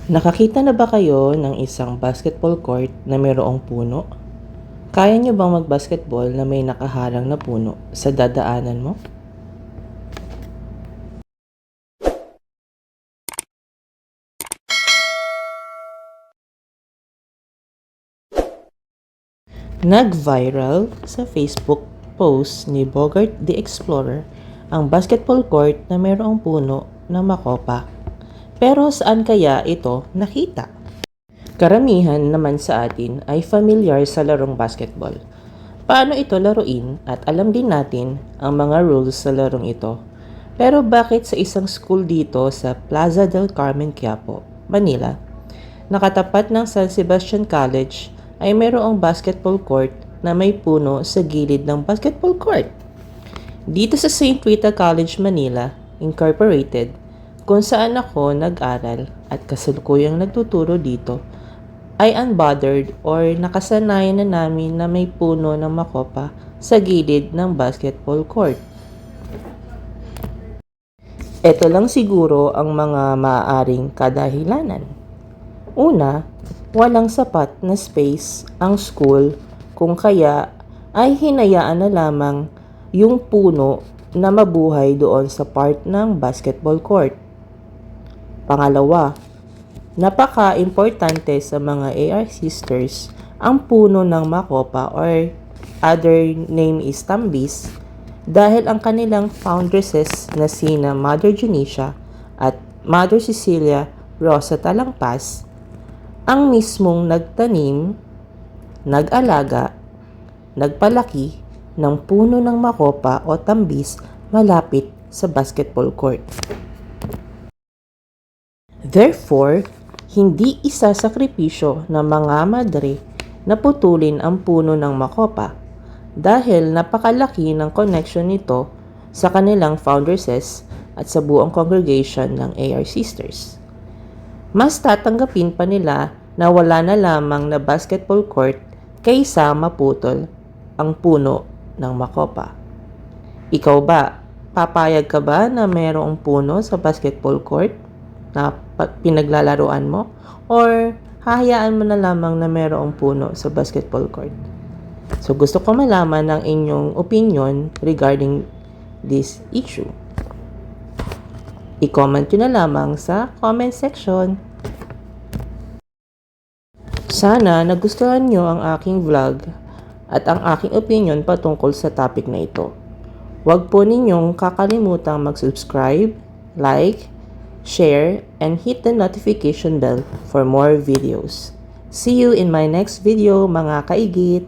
Nakakita na ba kayo ng isang basketball court na mayroong puno? Kaya nyo bang mag-basketball na may nakaharang na puno sa dadaanan mo? Nag-viral sa Facebook post ni Bogart the Explorer ang basketball court na mayroong puno na makopa. Pero saan kaya ito nakita? Karamihan naman sa atin ay familiar sa larong basketball. Paano ito laruin at alam din natin ang mga rules sa larong ito. Pero bakit sa isang school dito sa Plaza del Carmen, Quiapo, Manila, nakatapat ng San Sebastian College ay mayroong basketball court na may puno sa gilid ng basketball court? Dito sa St. Rita College, Manila, Incorporated, kung saan ako nag-aral at kasalukuyang nagtuturo dito, ay unbothered or nakasanayan na namin na may puno ng makopa sa gilid ng basketball court. Ito lang siguro ang mga maaaring kadahilanan. Una, walang sapat na space ang school kung kaya ay hinayaan na lamang yung puno na mabuhay doon sa part ng basketball court. Pangalawa, napaka-importante sa mga AR sisters ang puno ng makopa or other name is tambis dahil ang kanilang foundresses na sina Mother Junicia at Mother Cecilia Rosa Talangpas ang mismong nagtanim, nag-alaga, nagpalaki ng puno ng makopa o tambis malapit sa basketball court. Therefore, hindi isasakripisyo ng mga madre na putulin ang puno ng makopa dahil napakalaki ng connection nito sa kanilang foundresses at sa buong congregation ng AR Sisters. Mas tatanggapin pa nila na wala na lamang na basketball court kaysa maputol ang puno ng makopa. Ikaw ba, papayag ka ba na mayroong puno sa basketball court na pinaglalaruan mo? Or hahayaan mo na lamang na mayroong puno sa basketball court? So gusto ko malaman ang inyong opinion regarding this issue. I-comment nyo na lamang sa comment section. Sana nagustuhan nyo ang aking vlog at ang aking opinion patungkol sa topic na ito. Huwag po ninyong kakalimutang mag-subscribe, like, share, and hit the notification bell for more videos. See you in my next video mga kaigit!